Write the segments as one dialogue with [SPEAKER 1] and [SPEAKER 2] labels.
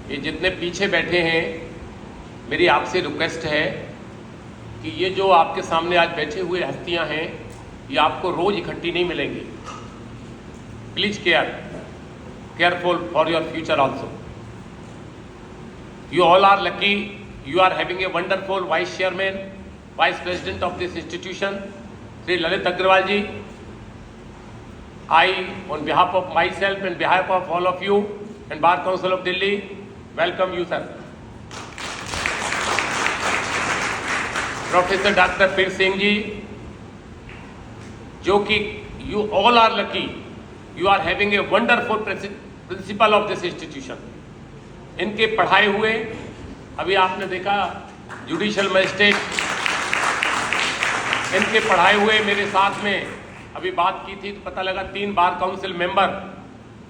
[SPEAKER 1] ये जितने पीछे बैठे हैं, मेरी आपसे रिक्वेस्ट है कि ये जो आपके सामने आज बैठे हुए हस्तियां हैं, ये आपको रोज इकट्ठी नहीं मिलेंगी। Please careful for your future also. You all are lucky. You are having a wonderful vice chairman, vice president of this institution, Sri Lalit Agrawal ji. I, on behalf of myself and behalf of all of you and Bar Council of Delhi, welcome you, sir. Professor Dr. Pir Singh ji, जो कि you all are lucky. You are having a wonderful principal of this institution. इनके पढ़ाए हुए, अभी आपने देखा judicial magistrate, इनके पढ़ाए हुए मेरे साथ में अभी बात की थी तो पता लगा 3 बार काउंसिल मेंबर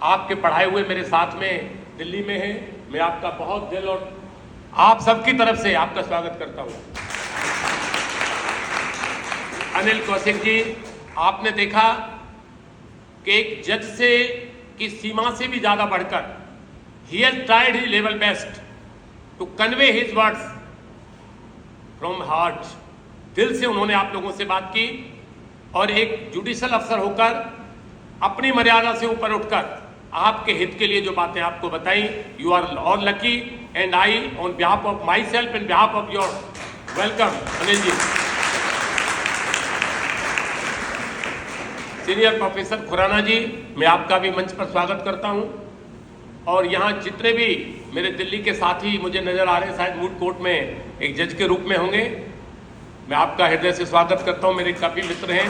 [SPEAKER 1] आपके पढ़ाए हुए मेरे साथ में दिल्ली में हैं। मैं आपका बहुत दिल और आप सबकी तरफ से आपका स्वागत करता हूं। अनिल कौशिक जी, आपने देखा कि एक जज से की सीमा से भी ज्यादा बढ़कर he has tried his level best to convey his words from heart. दिल से उन्होंने आप लोगों से बात की और एक जुडिशियल अफसर होकर अपनी मर्यादा से ऊपर उठकर आपके हित के लिए जो बातें आपको बताई, you are all lucky and I on behalf of myself and behalf of your welcome. Anil ji, senior professor Khurana ji, मैं आपका भी मंच पर स्वागत करता हूं। और यहाँ जितने भी मेरे दिल्ली के साथी मुझे नजर आ रहे हैं, शायद मूड कोर्ट में एक जज के रूप में होंगे, मैं आपका हृदय से स्वागत करता हूँ। मेरे काफ़ी मित्र हैं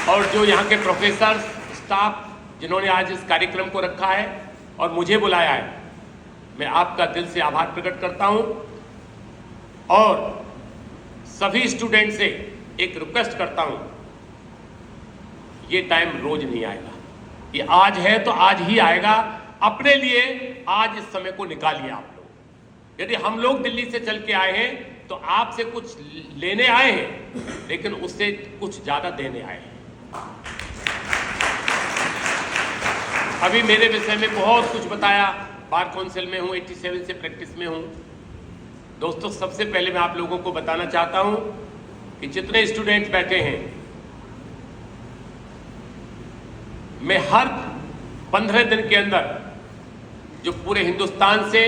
[SPEAKER 1] और जो यहाँ के प्रोफेसर स्टाफ जिन्होंने आज इस कार्यक्रम को रखा है और मुझे बुलाया है, मैं आपका दिल से आभार प्रकट करता हूँ। और सभी स्टूडेंट से एक रिक्वेस्ट करता हूँ, ये टाइम रोज नहीं आएगा, ये आज है तो आज ही आएगा। अपने लिए आज इस समय को निकालिए आप लोग। यदि हम लोग दिल्ली से चल के आए हैं तो आपसे कुछ लेने आए हैं, लेकिन उससे कुछ ज्यादा देने आए हैं। अभी मेरे विषय में बहुत कुछ बताया, बार काउंसिल में हूं, 87 से प्रैक्टिस में हूं। दोस्तों, सबसे पहले मैं आप लोगों को बताना चाहता हूं कि जितने स्टूडेंट्स बैठे हैं, मैं हर 15 दिन के अंदर जो पूरे हिंदुस्तान से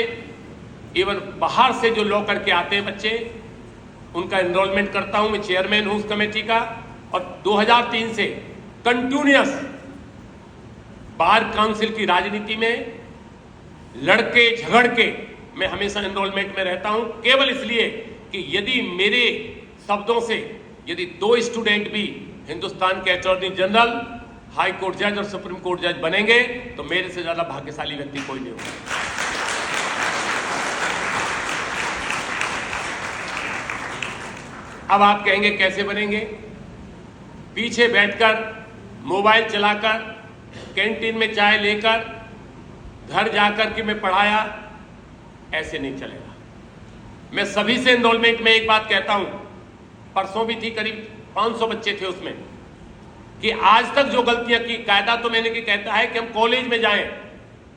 [SPEAKER 1] इवन बाहर से जो लॉ करके आते हैं बच्चे, उनका एनरोलमेंट करता हूं। मैं चेयरमैन हूं उस कमेटी का और 2003 से कंटिन्यूअस बार काउंसिल की राजनीति में लड़के झगड़ के मैं हमेशा एनरोलमेंट में रहता हूं, केवल इसलिए कि यदि मेरे शब्दों से यदि 2 स्टूडेंट भी हिंदुस्तान के अटॉर्नी जनरल, हाई कोर्ट जज और सुप्रीम कोर्ट जज बनेंगे तो मेरे से ज्यादा भाग्यशाली व्यक्ति कोई नहीं होगा। अब आप कहेंगे कैसे बनेंगे? पीछे बैठकर मोबाइल चलाकर कैंटीन में चाय लेकर घर जाकर के मैं पढ़ाया, ऐसे नहीं चलेगा। मैं सभी से एनरोलमेंट में एक बात कहता हूं, परसों भी थी, करीब 500 बच्चे थे उसमें, कि आज तक जो गलतियां की, कायदा तो मैंने कि कहता है कि हम कॉलेज में जाएं।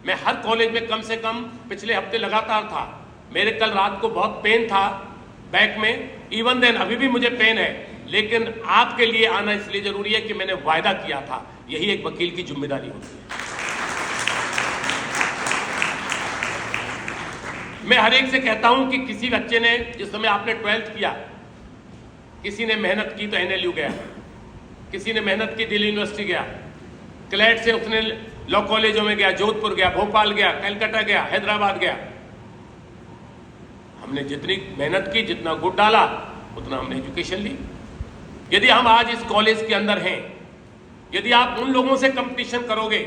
[SPEAKER 1] मैं हर कॉलेज में कम से कम पिछले हफ्ते लगातार था। मेरे कल रात को बहुत पेन था बैक में, इवन देन अभी भी मुझे पेन है, लेकिन आपके लिए आना इसलिए जरूरी है कि मैंने वायदा किया था। यही एक वकील की जिम्मेदारी होती है। मैं हर एक से कहता हूं कि किसी बच्चे ने, जिस समय आपने 12th किया, किसी ने मेहनत की तो NLU गया, किसी ने मेहनत की दिल्ली यूनिवर्सिटी गया, क्लैट से उसने लॉ कॉलेजों में गया, जोधपुर गया, भोपाल गया, कलकत्ता गया, हैदराबाद गया। हमने जितनी मेहनत की, जितना गुड़ डाला, उतना हमने एजुकेशन ली। यदि हम आज इस कॉलेज के अंदर हैं, यदि आप उन लोगों से कंपटीशन करोगे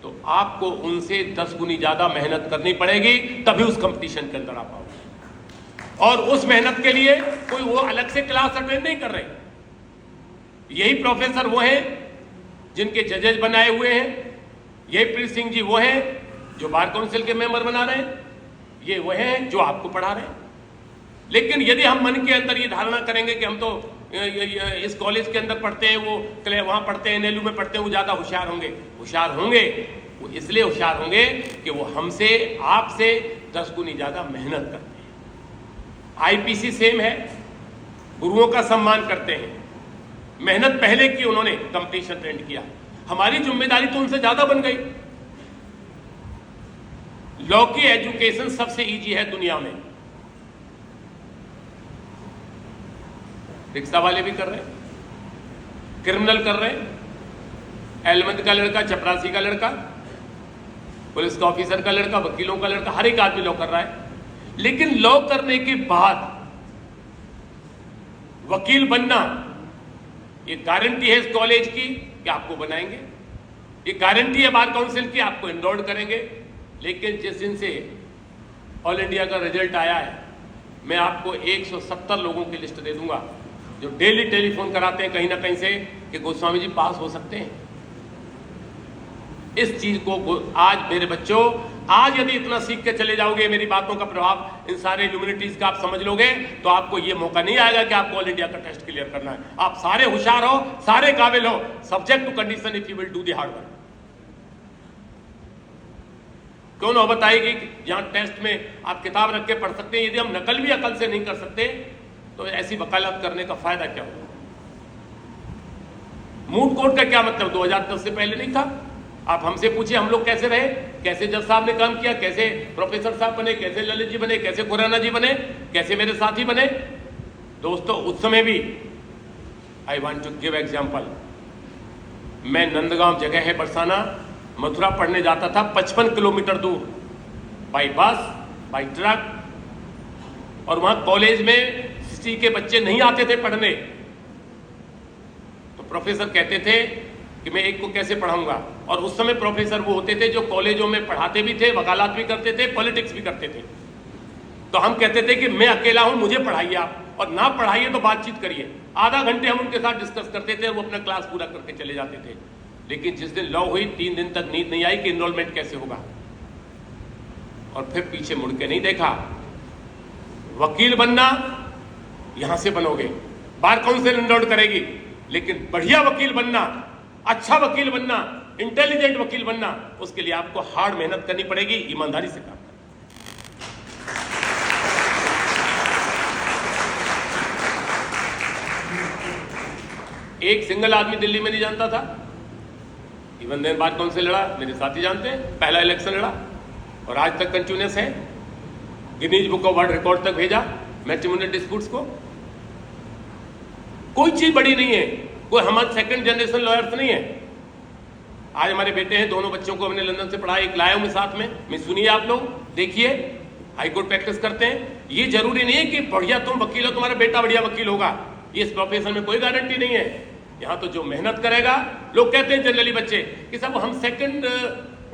[SPEAKER 1] तो आपको उनसे 10 गुनी ज्यादा मेहनत करनी पड़ेगी, तभी उस कंपटीशन के अंदर आ पाओगे। और उस मेहनत के लिए कोई वो अलग से क्लास अटेंड नहीं कर रहे। यही प्रोफेसर वो हैं जिनके जजेज बनाए हुए हैं, यही पीर सिंह जी वो हैं जो बार काउंसिल के मेंबर बना रहे हैं, ये वो हैं जो आपको पढ़ा रहे हैं। लेकिन यदि हम मन के अंदर ये धारणा करेंगे कि हम तो इस कॉलेज के अंदर पढ़ते हैं, वो वहां पढ़ते हैं, NLU में पढ़ते हैं, वो ज्यादा होशियार होंगे वो इसलिए होशियार होंगे कि वो हमसे, आपसे 10 गुनी ज्यादा मेहनत करते हैं। आईपीसी सेम है, गुरुओं का सम्मान करते हैं, मेहनत पहले की उन्होंने, कंपटीशन ट्रेंड किया। हमारी जिम्मेदारी तो उनसे ज्यादा बन गई। लॉ की एजुकेशन सबसे इजी है दुनिया में, रिक्शा वाले भी कर रहे हैं, क्रिमिनल कर रहे हैं, एलमंद का लड़का, चपरासी का लड़का, पुलिस का ऑफिसर का लड़का, वकीलों का लड़का, हर एक आदमी लॉ कर रहा है। लेकिन लॉ करने के बाद वकील बनना, ये गारंटी है इस कॉलेज की कि आपको बनाएंगे, ये गारंटी है बार काउंसिल की, आपको एनरोल करेंगे। लेकिन जिस दिन से ऑल इंडिया का रिजल्ट आया है, मैं आपको 170 लोगों की लिस्ट दे दूंगा जो डेली टेलीफोन कराते हैं कहीं ना कहीं से कि गोस्वामी जी पास हो सकते हैं। इस चीज को आज मेरे बच्चों, आज यदि इतना सीख के चले जाओगे, मेरी बातों का प्रभाव इन सारे इल्यूमिनेटीज का आप समझ लोगे, तो आपको ये मौका नहीं आएगा कि आपको ऑल इंडिया का टेस्ट क्लियर करना है। आप सारे होशियार हो, सारे काबिल हो, subject to condition if you will do the hard work. क्यों ना बताएगी जहां टेस्ट में आप किताब रख के पढ़ सकते हैं, यदि हम नकल भी अकल से नहीं कर सकते तो ऐसी वकालत करने का फायदा क्या होगा। मूट कोर्ट का क्या मतलब 2010 से पहले नहीं था। आप हमसे पूछिए हम लोग कैसे रहे, कैसे जज साहब ने काम किया, कैसे प्रोफेसर साहब बने, कैसे ललित जी बने, कैसे खुराना जी बने, कैसे मेरे साथी बने। दोस्तों उस समय भी I want to give example, मैं नंदगांव जगह है बरसाना, मथुरा पढ़ने जाता था 55 किलोमीटर दूर, बाई बस, बाई ट्रक, और वहां कॉलेज में हिस्ट्री के बच्चे नहीं आते थे पढ़ने, तो प्रोफेसर कहते थे कि मैं एक को कैसे पढ़ाऊंगा। और उस समय प्रोफेसर वो होते थे जो कॉलेजों में पढ़ाते भी थे, वकालत भी करते थे, पॉलिटिक्स भी करते थे। तो हम कहते थे कि मैं अकेला हूं, मुझे पढ़ाइए आप, और ना पढ़ाइए तो बातचीत करिए। आधा घंटे हम उनके साथ डिस्कस करते थे, वो अपना क्लास पूरा करके चले जाते थे। लेकिन जिस दिन लॉ हुई 3 दिन तक नींद नहीं आई कि इनरोलमेंट कैसे होगा, और फिर पीछे मुड़ के नहीं देखा। वकील बनना यहां से बनोगे, बार काउंसिल एनरोल करेगी, लेकिन बढ़िया वकील बनना, अच्छा वकील बनना, इंटेलिजेंट वकील बनना, उसके लिए आपको हार्ड मेहनत करनी पड़ेगी, ईमानदारी से काम करना। एक सिंगल आदमी दिल्ली में नहीं जानता था, इवन देन बार काउंसिल लड़ा, मेरे साथी जानते हैं, पहला इलेक्शन लड़ा और आज तक कंटिन्यूअस है। Guinness book of world record तक भेजा मैट्रिमोनियल डिस्प्यूट्स को। कोई चीज बड़ी नहीं है, कोई हमारे सेकंड जनरेशन लॉयर्स नहीं है। आज हमारे बेटे हैं, दोनों बच्चों को हमने लंदन से पढ़ा, एक लाया हूं मैं साथ में, मैं सुनिए आप लोग, देखिए हाईकोर्ट प्रैक्टिस करते हैं। ये जरूरी नहीं है कि बढ़िया तुम वकील हो तुम्हारा बेटा बढ़िया वकील होगा, ये इस प्रोफेशन में कोई गारंटी नहीं है। यहां तो जो मेहनत करेगा, लोग कहते हैं जनरली बच्चे कि साहब हम सेकंड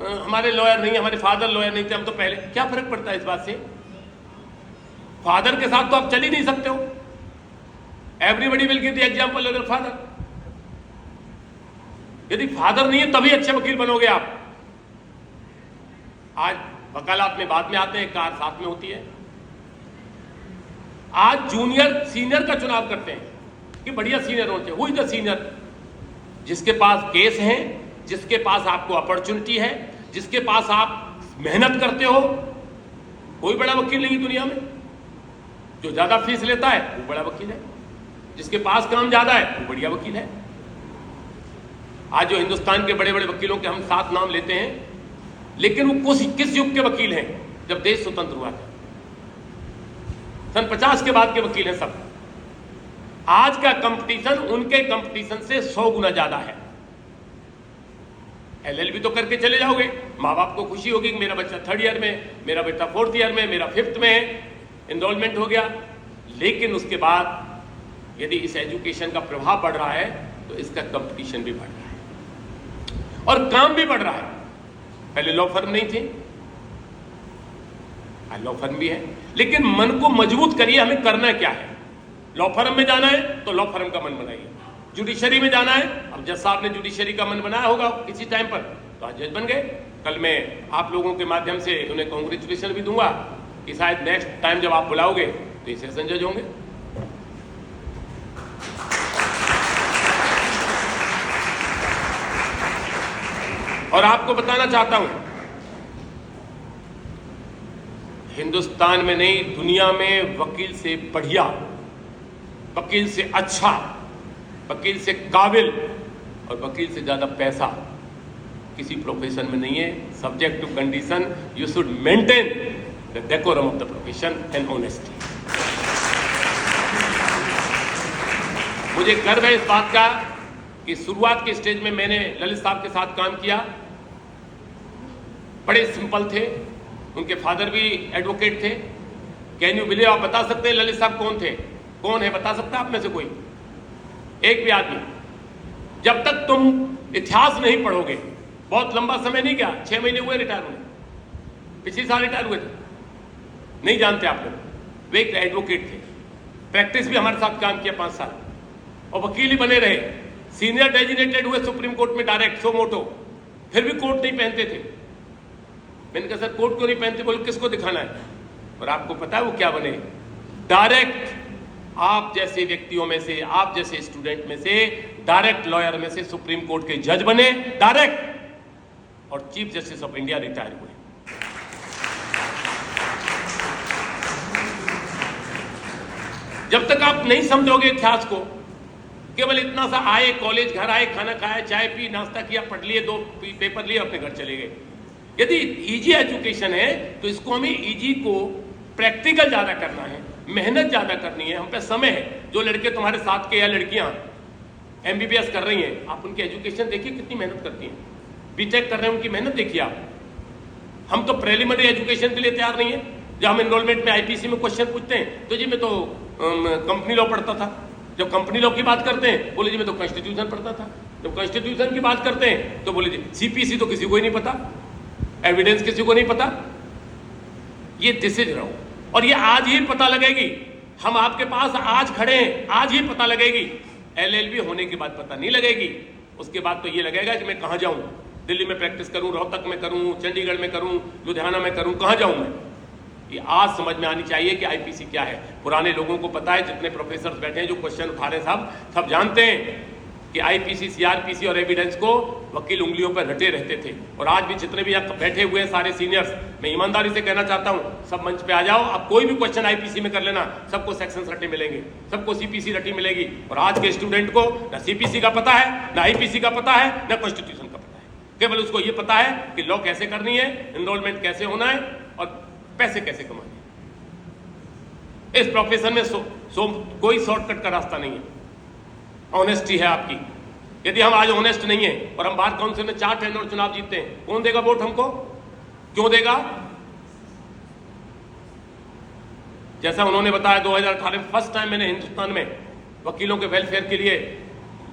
[SPEAKER 1] हमारे लॉयर नहीं, हमारे फादर लॉयर नहीं थे, हम तो पहले। क्या फर्क पड़ता है इस बात से? फादर के साथ तो आप चल ही नहीं सकते हो। Everybody will give the example of your father. यदि फादर नहीं है तभी अच्छे वकील बनोगे आप। आज वकालत में बाद में आते हैं, कार साथ में होती है। आज जूनियर सीनियर का चुनाव करते हैं कि बढ़िया सीनियर होते हैं। Who is the senior? जिसके पास केस है, जिसके पास आपको अपॉर्चुनिटी है, जिसके पास आप मेहनत करते हो। कोई बड़ा वकील नहीं दुनिया में। जो ज्यादा फीस लेता है वो बड़ा वकील है, जिसके पास काम ज्यादा है वो बढ़िया वकील है। आज जो हिंदुस्तान के बड़े बड़े वकीलों के हम 7 नाम लेते हैं, लेकिन वो किस युग के वकील हैं? जब देश स्वतंत्र हुआ था, सन 50 के बाद के वकील हैं सब। आज का कंपटीशन उनके कंपटीशन से 100 गुना ज्यादा है। LLB तो करके चले जाओगे, माँ बाप को खुशी होगी कि मेरा बच्चा 3rd ईयर में, मेरा बेटा 4th ईयर में, मेरा 5th में है, एनरोलमेंट हो गया। लेकिन उसके बाद यदि इस एजुकेशन का प्रभाव बढ़ रहा है तो इसका कंपटीशन भी बढ़ रहा है और काम भी बढ़ रहा है। पहले लॉ फर्म नहीं थे, आज लॉ फर्म भी है। लेकिन मन को मजबूत करिए, हमें करना क्या है। लॉ फर्म में जाना है तो लॉ फर्म का मन बनाइए। जुडिशरी में जाना है, अब जज साहब ने जुडिशरी का मन बनाया होगा किसी टाइम पर, तो आज जज बन गए। कल मैं आप लोगों के माध्यम से उन्हें कांग्रेचुलेशन भी दूंगा कि शायद नेक्स्ट टाइम जब आप बुलाओगे तो ये सेशन जज होंगे। और आपको बताना चाहता हूं, हिंदुस्तान में नहीं दुनिया में वकील से बढ़िया, वकील से अच्छा, वकील से काबिल और वकील से ज्यादा पैसा किसी प्रोफेशन में नहीं है। Subject to condition you should maintain the decorum of the profession and honesty. मुझे गर्व है इस बात का कि शुरुआत के स्टेज में मैंने ललित साहब के साथ काम किया। बड़े सिंपल थे, उनके फादर भी एडवोकेट थे। कैन यू बिलीव, आप बता सकते हैं ललित साहब कौन थे? कौन है बता सकता है आप में से कोई एक भी आदमी? जब तक तुम इतिहास नहीं पढ़ोगे, बहुत लंबा समय नहीं गया, 6 महीने हुए रिटायर हुए, पिछले साल रिटायर हुए थे, नहीं जानते आप लोग। वे एक एडवोकेट थे, प्रैक्टिस भी हमारे साथ काम किया 5 साल और वकील ही बने रहे। सीनियर डेजिग्नेटेड हुए सुप्रीम कोर्ट में डायरेक्ट सो मोटो, फिर भी कोर्ट नहीं पहनते थे। मैंने कहा सर कोर्ट क्यों नहीं पहनते? बोले किसको दिखाना है? और आपको पता है वो क्या बने? डायरेक्ट आप जैसे व्यक्तियों में से, आप जैसे स्टूडेंट में से, डायरेक्ट लॉयर में से सुप्रीम कोर्ट के जज बने डायरेक्ट, और chief justice of India retire हुए। जब तक आप नहीं समझोगे इतिहास को, केवल इतना सा आए कॉलेज, घर आए, खाना खाया, चाय पी, नाश्ता किया, पढ़ लिए, 2 पेपर लिए, अपने घर चले गए। यदि इजी एजुकेशन है तो इसको हमें इजी को प्रैक्टिकल ज्यादा करना है, मेहनत ज्यादा करनी है, हम पे समय है। जो लड़के तुम्हारे साथ के या लड़कियां एमबीबीएस कर रही हैं, आप उनकी एजुकेशन देखिए कितनी मेहनत करती हैं। बीटेक कर रहे हैं, उनकी मेहनत देखिए आप। हम तो प्रिलिमिनरी एजुकेशन के लिए तैयार नहीं है। जब हम एनरोलमेंट में आईपीसी में क्वेश्चन पूछते हैं तो जी मैं तो कंपनी लॉ पढ़ता था। जब कंपनी लॉ की बात करते हैं बोले जी मैं तो कॉन्स्टिट्यूशन पढ़ता था। जब कॉन्स्टिट्यूशन की बात करते हैं तो बोले जी सीपीसी तो किसी को ही नहीं पता, एविडेंस किसी को नहीं पता। ये दिस इज रॉन्ग, और ये आज ही पता लगेगी। हम आपके पास आज खड़े हैं, आज ही पता लगेगी। एलएलबी होने के बाद पता नहीं लगेगी, उसके बाद तो ये लगेगा कि मैं कहाँ जाऊं, दिल्ली में प्रैक्टिस करूं, रोहतक में करूं, चंडीगढ़ में करूं, लुधियाना में करूं, कहाँ जाऊं मैं? ये आज समझ में आनी चाहिए कि आईपीसी क्या है। पुराने लोगों को पता है, जितने प्रोफेसर बैठे हैं जो क्वेश्चन उठा रहे हैं सब जानते हैं कि आईपीसी, सीआरपीसी और एविडेंस को वकील उंगलियों पर रटे रहते थे। और आज भी जितने भी यहाँ बैठे हुए हैं सारे सीनियर्स, मैं ईमानदारी से कहना चाहता हूँ, सब मंच पे आ जाओ। आप कोई भी क्वेश्चन आईपीसी में कर लेना, सबको सेक्शंस रटे मिलेंगे, सबको सीपीसी रटी मिलेगी। और आज के स्टूडेंट को ना सीपीसी का पता है, ना आईपीसी का पता है, ना कॉन्स्टिट्यूशन का पता है। केवल उसको ये पता है कि लॉ कैसे करनी है, एनरोलमेंट कैसे होना है और पैसे कैसे कमाने हैं। इस प्रोफेशन में कोई शॉर्टकट का रास्ता नहीं है। ऑनेस्टी है आपकी। यदि हम आज ऑनेस्ट नहीं है और हम बार काउंसिल में 4 टेंडर चुनाव जीतते हैं, कौन देगा वोट हमको? क्यों देगा? जैसा उन्होंने बताया 2018 में फर्स्ट टाइम मैंने हिंदुस्तान में वकीलों के वेलफेयर के लिए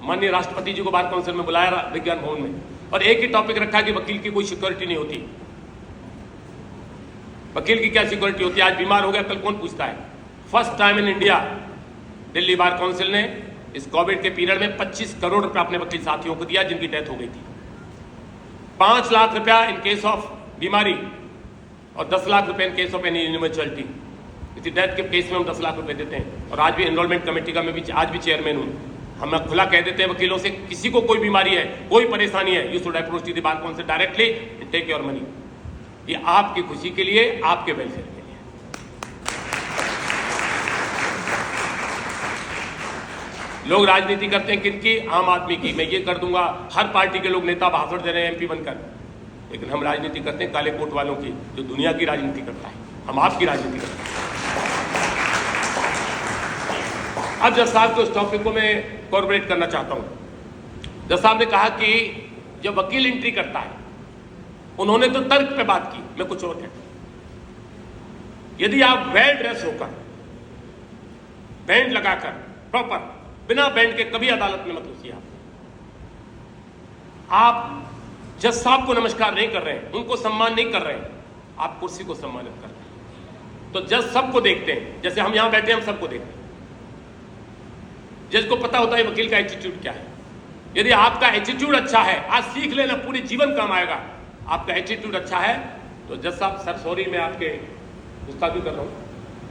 [SPEAKER 1] माननीय राष्ट्रपति जी को बार काउंसिल में बुलाया विज्ञान भवन में, और एक ही टॉपिक रखा कि वकील की कोई सिक्योरिटी नहीं होती। वकील की क्या सिक्योरिटी होती है? आज बीमार हो गया कल कौन पूछता है? First time in India Delhi bar council ने इस कोविड के पीरियड में 25 करोड़ रुपया अपने वकील साथियों को दिया जिनकी डेथ हो गई थी। 5 लाख रुपया इन केस ऑफ बीमारी और 10 लाख रुपए in case of any individuality. किसी डेथ के केस में हम 10 लाख रुपए देते हैं। और आज भी एनरोलमेंट कमेटी का मैं भी आज भी चेयरमैन हूं। हम खुला कह देते हैं वकीलों से, किसी को कोई बीमारी है, कोई परेशानी है, you should approach the bar council directly and take your money. ये आपकी खुशी के लिए, आपके वेलफेयर के लिए। लोग राजनीति करते हैं किनकी? आम आदमी की। मैं ये कर दूंगा, हर पार्टी के लोग नेता भाषण दे रहे हैं एमपी बनकर, लेकिन हम राजनीति करते हैं काले कोट वालों की, जो दुनिया की राजनीति करता है। हम आपकी राजनीति करते हैं। अब जज साहब के उस टॉपिक को मैं कॉर्पोरेट करना चाहता हूं। जज साहब ने कहा कि जब वकील एंट्री करता है, उन्होंने तो तर्क पे बात की, मैं कुछ और कहता हूं। यदि आप वेल ड्रेस होकर, बैंड लगाकर, प्रॉपर, बिना बैंड के कभी अदालत में मत घुसिए। आप जज साहब को नमस्कार नहीं कर रहे हैं, उनको सम्मान नहीं कर रहे हैं, आप कुर्सी को सम्मानित कर रहे हैं। तो जज सबको देखते हैं, जैसे हम यहां बैठे हैं, हम सबको देखते हैं। जज को पता होता है वकील का एटीट्यूड क्या है। यदि आपका एटीट्यूड अच्छा है, आज सीख लेना, पूरे जीवन काम आएगा। आपका एटीट्यूड अच्छा है तो जज साहब, सर सॉरी मैं आपके गुस्ताखी कर रहा हूं,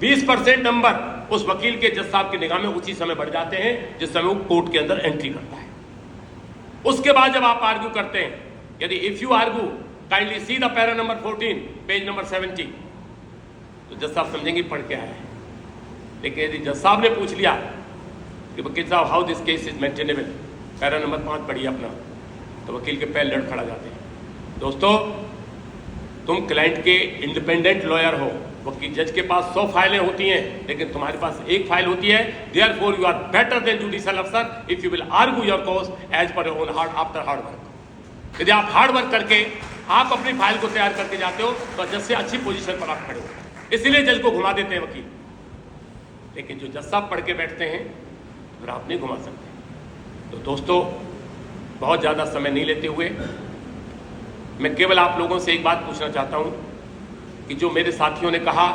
[SPEAKER 1] 20% नंबर उस वकील के जज साहब की निगाह में उसी समय बढ़ जाते हैं जिस समय वो कोर्ट के अंदर एंट्री करता है। उसके बाद जब आप आर्ग्यू करते हैं यदि if you argue kindly see the para number 14 page number 70, तो जज साहब समझेंगे पढ़ के आया है। लेकिन यदि जज साहब ने पूछ लिया कि वकील साहब how this case is maintainable, para number 5 पढ़िए अपना, तो वकील के पैर लड़ खड़ा जाते हैं। दोस्तों, तुम क्लाइंट के इंडिपेंडेंट लॉयर हो, वकील जज के पास 100 फाइलें होती हैं, लेकिन तुम्हारे पास एक फाइल होती है। Therefore you are better than judicial अफसर if you will argue your cause as per your own heart after hard work. यदि आप हार्ड वर्क करके आप अपनी फाइल को तैयार करके जाते हो तो जज से अच्छी पोजीशन पर आप खड़े हो, इसलिए जज को घुमा देते हैं वकील। लेकिन जो जज साहब पढ़ के बैठते हैं फिर आप नहीं घुमा सकते। तो दोस्तों, बहुत ज़्यादा समय नहीं लेते हुए मैं केवल आप लोगों से एक बात पूछना चाहता हूं कि जो मेरे साथियों ने कहा,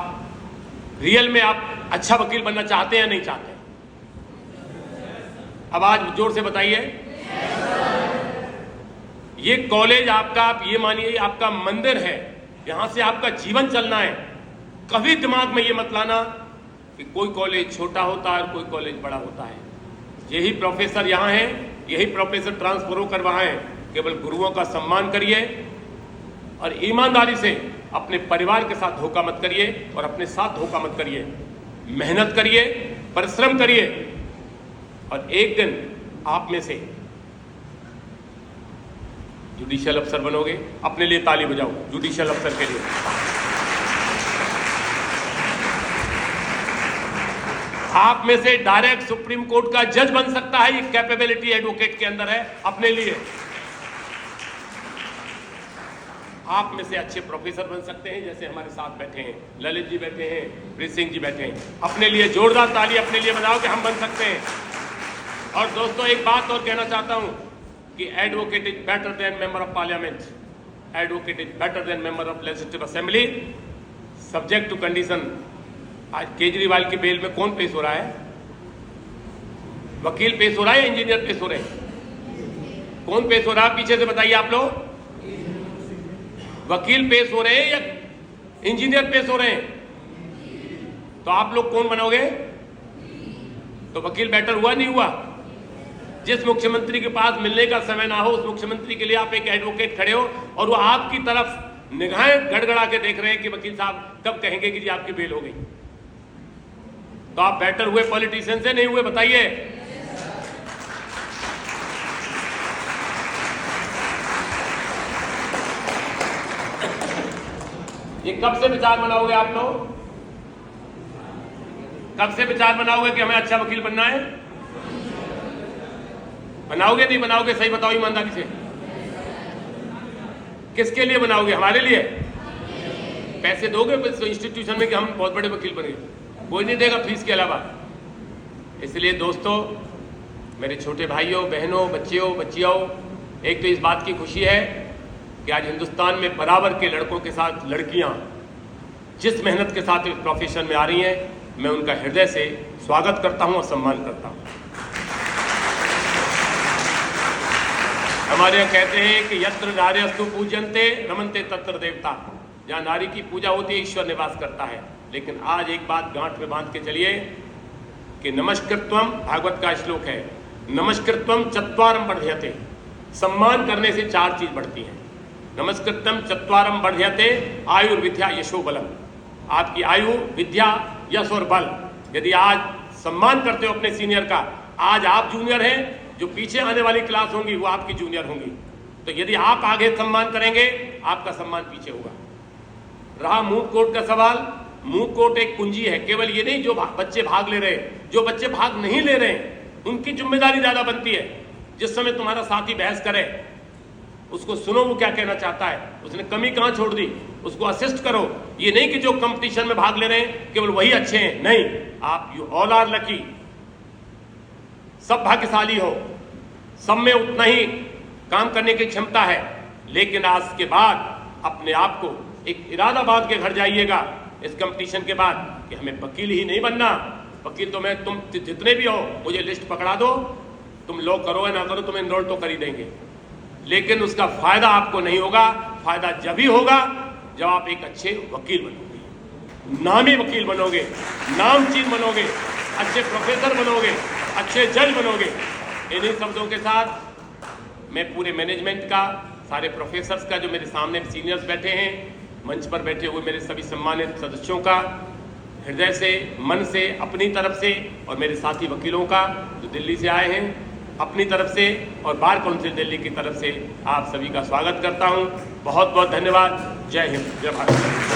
[SPEAKER 1] रियल में आप अच्छा वकील बनना चाहते हैं या नहीं चाहते? अब आज जोर से बताइए। ये कॉलेज आपका, आप ये मानिए आपका मंदिर है, यहां से आपका जीवन चलना है। कभी दिमाग में ये मत लाना कि कोई कॉलेज छोटा होता है और कोई कॉलेज बड़ा होता है। यही प्रोफेसर यहाँ हैं, यही प्रोफेसर ट्रांसफर होकर वहाँ हैं। केवल गुरुओं का सम्मान करिए और ईमानदारी से अपने परिवार के साथ धोखा मत करिए और अपने साथ धोखा मत करिए। मेहनत करिए, परिश्रम करिए और एक दिन आप में से जुडिशियल अफसर बनोगे। अपने लिए ताली बजाओ जुडिशियल अफसर के लिए। आप में से डायरेक्ट सुप्रीम कोर्ट का जज बन सकता है, ये कैपेबिलिटी एडवोकेट के अंदर है। अपने लिए आप में से अच्छे प्रोफेसर बन सकते हैं, जैसे हमारे साथ बैठे हैं, ललित जी बैठे हैं, प्रीत सिंह जी बैठे हैं। अपने लिए जोरदार ताली अपने लिए बजाओ कि हम बन सकते हैं। और दोस्तों, एक बात और कहना चाहता हूं कि advocate is better than member of parliament, advocate is better than member of legislative assembly, subject to condition. आज केजरीवाल की बेल में कौन पेश हो रहा है? वकील पेश हो रहा है या इंजीनियर पेश हो रहे हैं? कौन पेश हो रहा है? पीछे से बताइए आप लोग। वकील पेश हो रहे हैं या इंजीनियर पेश हो रहे हैं? तो आप लोग कौन बनोगे? तो वकील बेटर हुआ नहीं हुआ? जिस मुख्यमंत्री के पास मिलने का समय ना हो, उस मुख्यमंत्री के लिए आप एक एडवोकेट खड़े हो और वो आपकी तरफ निगाहें गड़गड़ा के देख रहे हैं कि वकील साहब कब कहेंगे कि जी आपकी बेल हो गई। तो आप बेटर हुए पॉलिटिशियन से, नहीं हुए? बताइए। ये कब से विचार बनाओगे आप लोग? कब से विचार बनाओगे कि हमें अच्छा वकील बनना है? बनाओगे नहीं बनाओगे? सही बताओ ईमानदारी से। किसके लिए बनाओगे? हमारे लिए? पैसे दोगे इंस्टीट्यूशन में कि हम बहुत बड़े वकील बने? कोई नहीं देगा फीस के अलावा। इसलिए दोस्तों, मेरे छोटे भाइयों बहनों, बच्चियों बच्चियों, एक तो इस बात की खुशी है कि आज हिंदुस्तान में बराबर के लड़कों के साथ लड़कियां जिस मेहनत के साथ इस प्रोफेशन में आ रही हैं, मैं उनका हृदय से स्वागत करता हूं और सम्मान करता हूं। हमारे यहाँ कहते हैं कि यत्र नार्यस्तु पूज्यन्ते रमन्ते तत्र देवता। जहाँ नारी की पूजा होती है, ईश्वर निवास करता है। लेकिन आज एक बात गांठ में बांध के चलिए कि नमस्कृत्वम, भागवत का श्लोक है, नमस्कृत्वम चत्वारम वर्धयते। सम्मान करने से 4 चीज बढ़ती हैं। नमस्कृतम चत्वारम वर्धयते, आयुर्विद्या यशो बलम। आपकी आयु, विद्या, यश और बल। यदि आज सम्मान करते हो अपने सीनियर का, आज आप जूनियर हैं, जो पीछे आने वाली क्लास होंगी वो आपकी जूनियर होंगी। तो यदि आप आगे सम्मान करेंगे, आपका सम्मान पीछे होगा। रहा मूड कोर्ट का सवाल, मूड कोर्ट एक कुंजी है। केवल ये नहीं जो बच्चे भाग ले रहे हैं, जो बच्चे भाग नहीं ले रहे हैं उनकी जिम्मेदारी ज्यादा बनती है। जिस समय तुम्हारा साथी बहस करे, उसको सुनो वो क्या कहना चाहता है, उसने कमी कहां छोड़ दी, उसको असिस्ट करो। ये नहीं कि जो कंपटीशन में भाग ले रहे हैं केवल वही अच्छे हैं, नहीं। आप यू ऑल आर लकी, सब भाग्यशाली हो, सब में उतना ही काम करने की क्षमता है। लेकिन आज के बाद अपने आप को एक इरादा बांध के घर जाइएगा इस कंपटीशन के बाद कि हमें वकील ही नहीं बनना। वकील तो मैं, तुम जितने भी हो मुझे लिस्ट पकड़ा दो, तुम लॉ करो या ना करो, तुम्हें एनरोल तो कर ही देंगे। लेकिन उसका फायदा आपको नहीं होगा। फायदा जब ही होगा जब आप एक अच्छे वकील बनोगे, नामी वकील बनोगे, नामचीन बनोगे, अच्छे प्रोफेसर बनोगे, अच्छे जज बनोगे। इन्हीं शब्दों के साथ मैं पूरे मैनेजमेंट का, सारे प्रोफेसर्स का, जो मेरे सामने सीनियर्स बैठे हैं, मंच पर बैठे हुए मेरे सभी सम्मानित सदस्यों का हृदय से, मन से, अपनी तरफ से, और मेरे साथी वकीलों का जो दिल्ली से आए हैं, अपनी तरफ से और बार काउंसिल दिल्ली की तरफ से आप सभी का स्वागत करता हूं। बहुत बहुत धन्यवाद। जय हिंद, जय भारत।